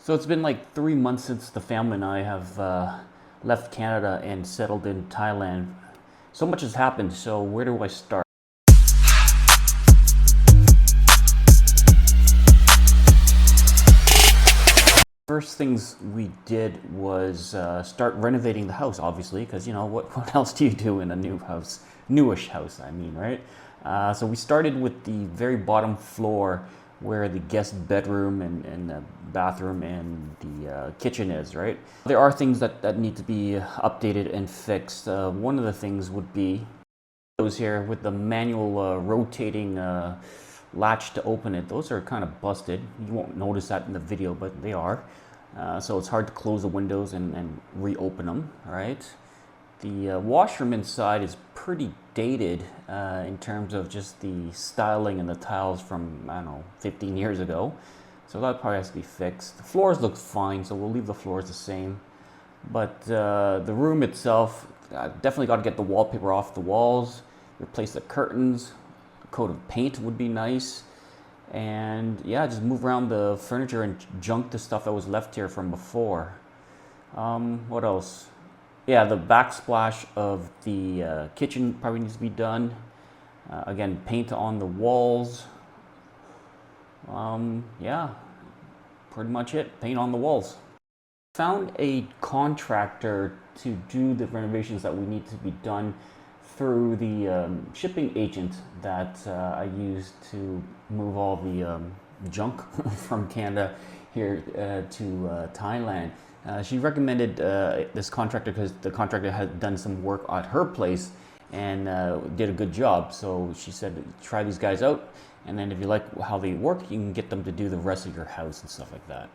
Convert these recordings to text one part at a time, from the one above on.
So it's been like 3 months since the family and I have left Canada and settled in Thailand. So much has happened, so where do I start? First things we did was start renovating the house, obviously, because what else do you do in a new house? Newish house, I mean, right? So we started with the very bottom floor where the guest bedroom and the bathroom and the kitchen is, right? There are things that need to be updated and fixed. One of the things would be those here with the manual rotating latch to open it. Those are kind of busted. You won't notice that in the video, but they are. So it's hard to close the windows and reopen them, right? The washroom inside is pretty dated in terms of just the styling and the tiles from, I don't know, 15 years ago. So that probably has to be fixed. The floors look fine, so we'll leave the floors the same. But the room itself, definitely got to get the wallpaper off the walls, replace the curtains, a coat of paint would be nice. And yeah, just move around the furniture and junk the stuff that was left here from before. What else? Yeah, the backsplash of the kitchen probably needs to be done. Again, paint on the walls. Yeah, pretty much it. Paint on the walls. Found a contractor to do the renovations that we need to be done through the shipping agent that I used to move all the junk from Canada here to Thailand. She recommended this contractor because the contractor had done some work at her place and did a good job. So she said, try these guys out, and then if you like how they work, you can get them to do the rest of your house and stuff like that.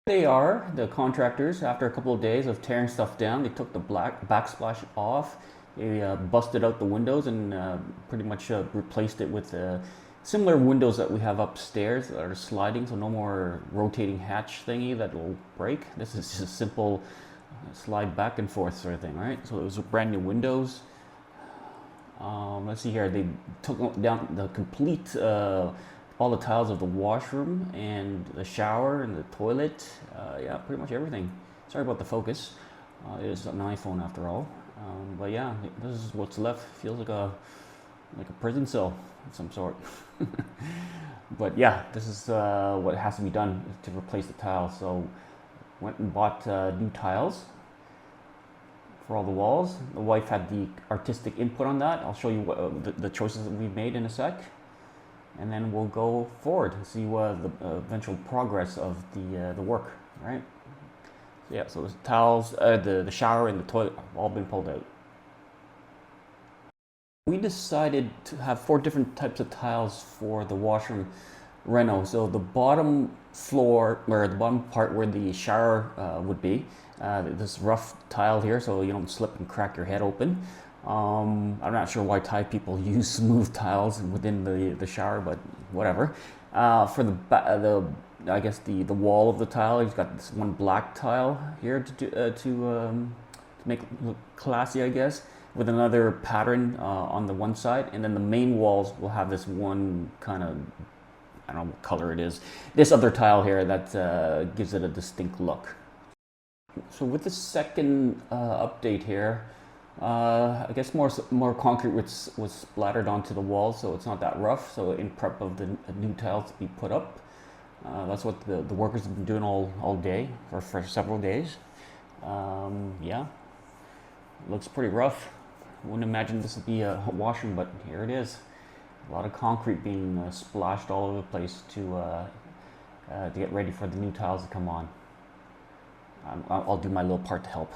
They are, the contractors, after a couple of days of tearing stuff down, they took the backsplash off. They busted out the windows and pretty much replaced it with similar windows that we have upstairs that are sliding, so no more rotating hatch thingy that will break. This is just a simple slide back and forth sort of thing, right? So it was brand new windows. Let's see here, they took down the complete, all the tiles of the washroom and the shower and the toilet. Yeah, pretty much everything. Sorry about the focus. It is an iPhone after all. But yeah, this is what's left. Feels like a prison cell of some sort. But yeah, this is what has to be done to replace the tiles. So went and bought new tiles for all the walls. The wife had the artistic input on that. I'll show you what, the choices that we've made in a sec. And then we'll go forward and see what the eventual progress of the work, right? Yeah, so the towels, the shower and the toilet have all been pulled out. We decided to have 4 different types of tiles for the washroom reno. So the bottom floor, or the bottom part where the shower would be, this rough tile here so you don't slip and crack your head open. I'm not sure why Thai people use smooth tiles within the shower, but whatever. For I guess the wall of the tile, you've got this one black tile here to make it look classy, I guess, with another pattern on the one side, and then the main walls will have this one kind of, I don't know what color it is, this other tile here that gives it a distinct look. So with the second update here, I guess more concrete was splattered onto the walls, so it's not that rough. So in prep of the new tiles to be put up. That's what the workers have been doing all day for several days. Yeah, looks pretty rough. Wouldn't imagine this would be a washroom, but here it is. A lot of concrete being splashed all over the place to get ready for the new tiles to come on. I'll do my little part to help.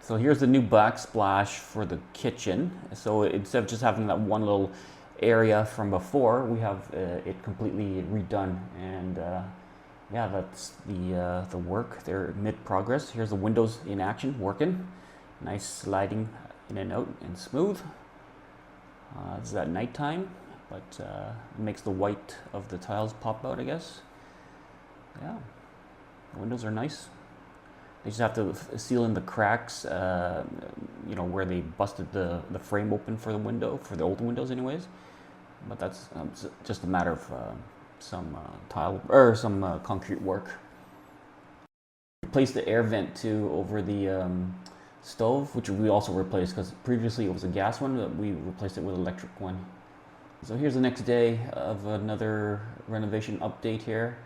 So here's the new backsplash for the kitchen. So instead of just having that one little area from before, we have it completely redone, and yeah, that's the work. They're mid progress. Here's the windows in action, working. Nice sliding in and out and smooth. This is at nighttime, but it makes the white of the tiles pop out, I guess. Yeah, the windows are nice. They just have to seal in the cracks, where they busted the frame open for the window, for the old windows anyways. But that's just a matter of some tile or some concrete work. Replaced the air vent too over the stove, which we also replaced because previously it was a gas one, but we replaced it with an electric one. So here's the next day of another renovation update here.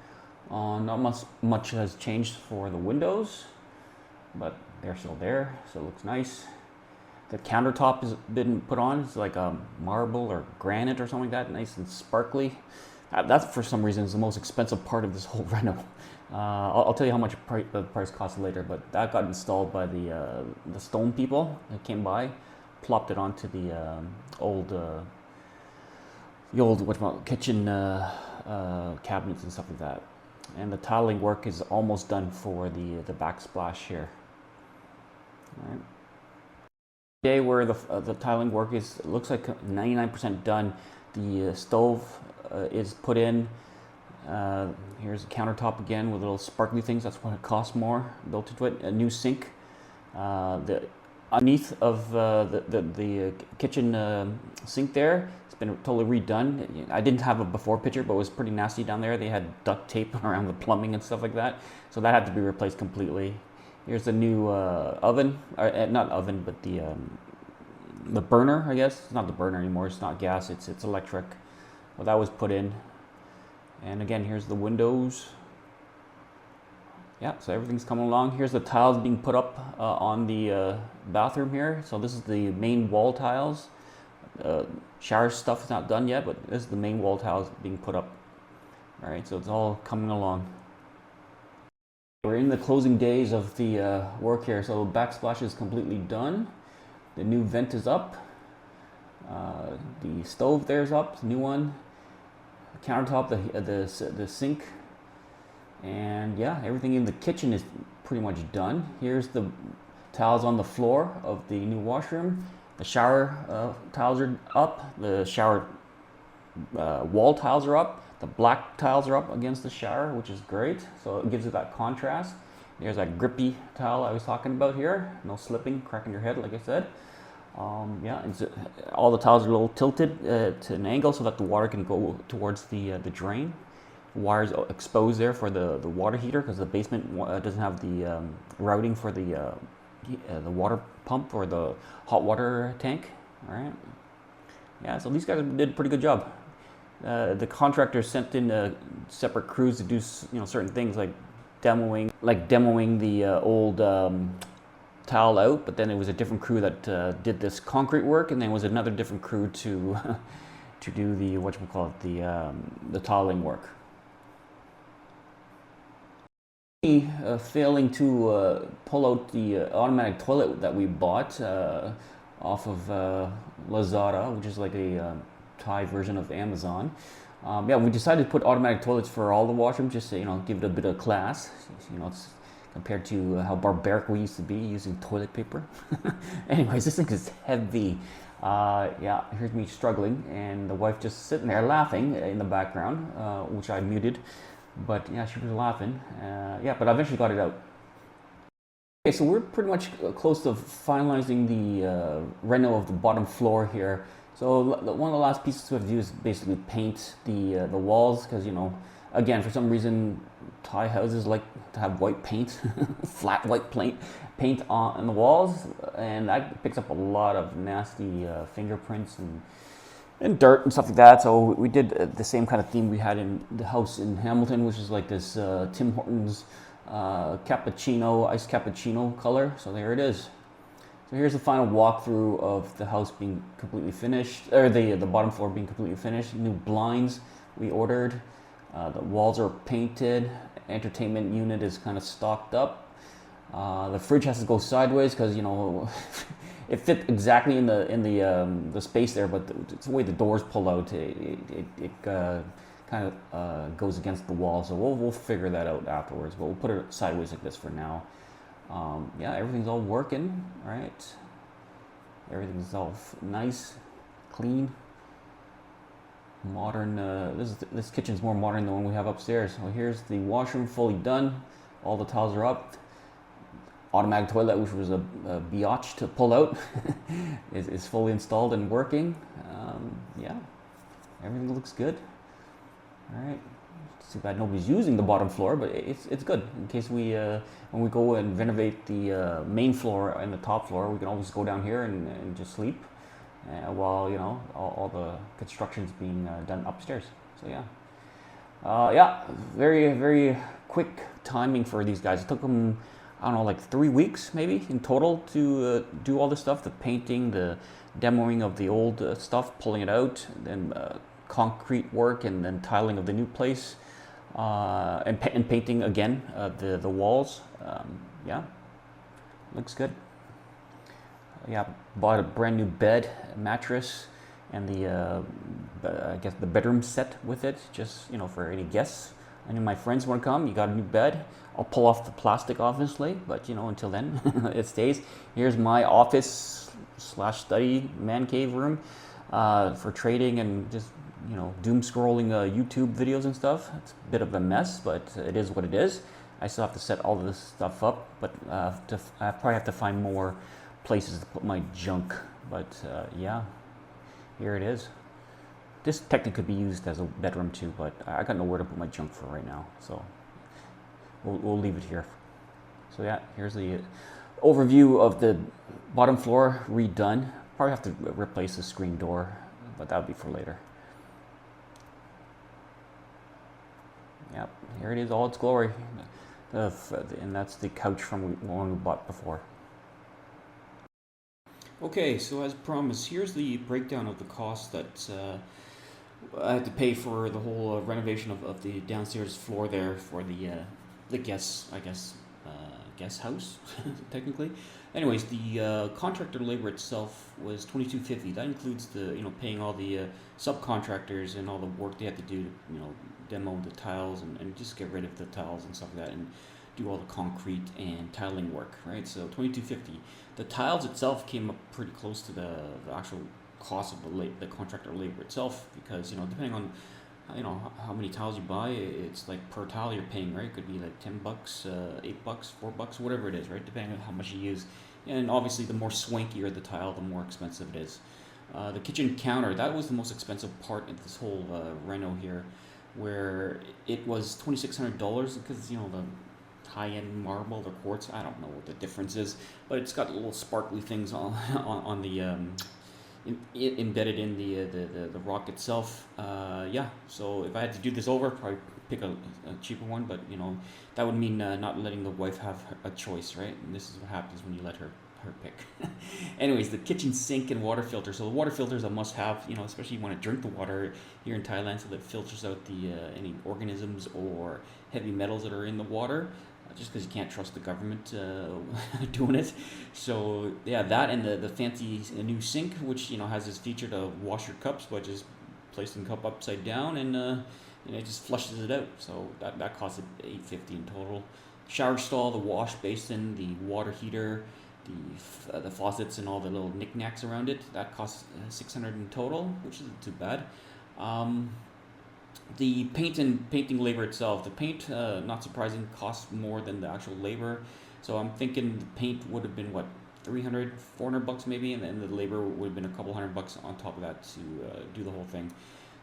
Not much has changed for the windows, but they're still there, so it looks nice. The countertop has been put on. It's like a marble or granite or something like that, nice and sparkly. That, for some reason, is the most expensive part of this whole reno. I'll tell you how much the price cost later, but that got installed by the stone people that came by, plopped it onto the old kitchen cabinets and stuff like that. And the tiling work is almost done for the backsplash here. All right. Today, where the tiling work is, it looks like 99% done. The stove is put in. Here's the countertop again with little sparkly things. That's what it costs more built into it. A new sink. The underneath of the kitchen sink there, it's been totally redone. I didn't have a before picture, but it was pretty nasty down there. They had duct tape around the plumbing and stuff like that, so that had to be replaced completely. Here's the new oven, not oven, but the burner, I guess. It's not the burner anymore. It's not gas. It's electric. Well, that was put in. And again, here's the windows. Yeah, so everything's coming along. Here's the tiles being put up on the bathroom here. So this is the main wall tiles. Shower stuff is not done yet, but this is the main wall tiles being put up. All right, so it's all coming along. We're in the closing days of the work here. So backsplash is completely done. The new vent is up. The stove there's up, new one. The countertop, the sink, and yeah, everything in the kitchen is pretty much done. Here's the tiles on the floor of the new washroom. The shower tiles are up. The shower wall tiles are up. The black tiles are up against the shower, which is great. So it gives it that contrast. There's that grippy tile I was talking about here. No slipping, cracking your head, like I said. Yeah, all the tiles are a little tilted to an angle so that the water can go towards the drain. Wires exposed there for the water heater because the basement doesn't have the routing for the water pump or the hot water tank. All right. Yeah, so these guys did a pretty good job. The contractor sent in separate crews to do certain things like demoing the old tile out, but then it was a different crew that did this concrete work, and then it was another different crew to to do the the tiling work. Failing to pull out the automatic toilet that we bought off of Lazada, which is like a Thai version of Amazon. Yeah, we decided to put automatic toilets for all the washrooms just to give it a bit of class. It's compared to how barbaric we used to be using toilet paper. Anyways, this thing is heavy. Yeah, here's me struggling, and the wife just sitting there laughing in the background, which I muted. But yeah, she was laughing. Yeah, but I eventually got it out. Okay, so we're pretty much close to finalizing the reno of the bottom floor here. So one of the last pieces we have to do is basically paint the walls because again, for some reason Thai houses like to have white paint, flat white paint on the walls, and that picks up a lot of nasty fingerprints and dirt and stuff like that. So we did the same kind of theme we had in the house in Hamilton, which is like this Tim Hortons iced cappuccino color. So there it is. So here's the final walkthrough of the house being completely finished, or the bottom floor being completely finished. New blinds we ordered. The walls are painted. Entertainment unit is kind of stocked up. The fridge has to go sideways because it fit exactly in the space there, but the way the doors pull out, it kind of goes against the wall. So we'll figure that out afterwards. But we'll put it sideways like this for now. Yeah, everything's all working, right? Everything's all nice, clean, modern. This kitchen's more modern than the one we have upstairs. So here's the washroom fully done. All the tiles are up. Automatic toilet, which was a biatch to pull out, is fully installed and working. Yeah, everything looks good. All right. It's too bad nobody's using the bottom floor, but it's good in case we when we go and renovate the main floor and the top floor, we can always go down here and just sleep while all the construction's being done upstairs. So yeah, very very quick timing for these guys. It took them, I don't know, like 3 weeks maybe in total to do all this stuff, the painting, the demoing of the old stuff, pulling it out, then concrete work, and then tiling of the new place, and painting again the walls. Yeah, looks good. Yeah, bought a brand new bed, mattress, and the I guess the bedroom set with it, just for any guests. I know my friends want to come. You got a new bed. I'll pull off the plastic, obviously, but until then, it stays. Here's my office / study man cave room for trading and just doom scrolling YouTube videos and stuff. It's a bit of a mess, but it is what it is. I still have to set all of this stuff up, but I probably have to find more places to put my junk. But yeah, here it is. This technically could be used as a bedroom too, but I got nowhere to put my junk for right now, so we'll leave it here. So yeah, here's the overview of the bottom floor redone. Probably have to replace the screen door, but that'll be for later. Yep, here it is, all its glory. And that's the couch from one we bought before. Okay, so as promised, here's the breakdown of the cost that I had to pay for the whole renovation of the downstairs floor there for the guest, I guess, guest house, technically. Anyways, the contractor labor itself was $22.50. That includes the paying all the subcontractors and all the work they had to do to demo the tiles and just get rid of the tiles and stuff like that, and do all the concrete and tiling work, right? So $22.50. The tiles itself came up pretty close to the actual cost of the contractor labor itself, because depending on how many tiles you buy, it's like per tile you're paying, right? It could be like $10, $8, $4, whatever it is, right? Depending on how much you use. And obviously the more swankier the tile, the more expensive it is. The kitchen counter, that was the most expensive part of this whole reno here, where it was $2,600 because the high-end marble or quartz, I don't know what the difference is, but it's got little sparkly things on the embedded in the rock itself. Yeah, so if I had to do this over, probably pick a cheaper one, but that would mean not letting the wife have a choice, right? And this is what happens when you let her pick. Anyways, the kitchen sink and water filter. So the water filter is a must-have, especially you want to drink the water here in Thailand, so that it filters out the any organisms or heavy metals that are in the water. Just because you can't trust the government doing it. So yeah, that and the fancy new sink, which has this feature to wash your cups by just placing the cup upside down, and it just flushes it out. So that costed $8.50 in total. Shower stall, the wash basin, the water heater, the faucets, and all the little knickknacks around it. That cost $600 in total, which isn't too bad. The painting labor itself, the paint, not surprising, costs more than the actual labor. So I'm thinking the paint would have been, what, $300, $400 maybe, and then the labor would have been a couple $100 on top of that to do the whole thing.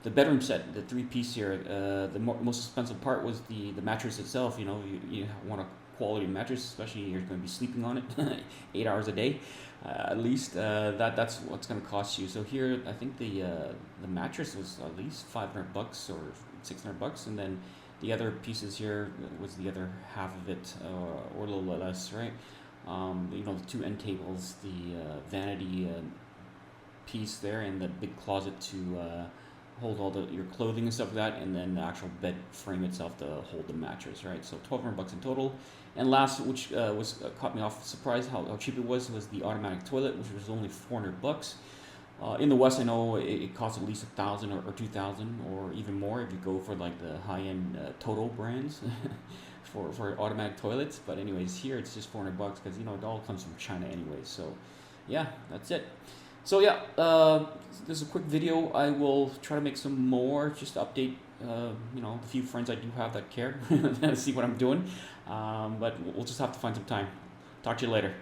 The bedroom set, the 3-piece here, the most expensive part was the mattress itself. You want a quality mattress, especially you're going to be sleeping on it 8 hours a day. At least that's what's going to cost you. So here, I think the mattress was at least $500 or $600, and then the other pieces here was the other half of it, or a little less, right? The 2 end tables, the vanity piece there, and the big closet to hold all your clothing and stuff like that, and then the actual bed frame itself to hold the mattress, right? So $1,200 in total. And last, which caught me off surprise how cheap it was the automatic toilet, which was only $400. In the West, I know it costs at least $1,000 or $2,000 or even more if you go for like the high-end Toto brands for automatic toilets. But anyways, here it's just $400 because it all comes from China anyways. So yeah, that's it. So yeah, this is a quick video. I will try to make some more, just to update the few friends I do have that care to see what I'm doing. But we'll just have to find some time. Talk to you later.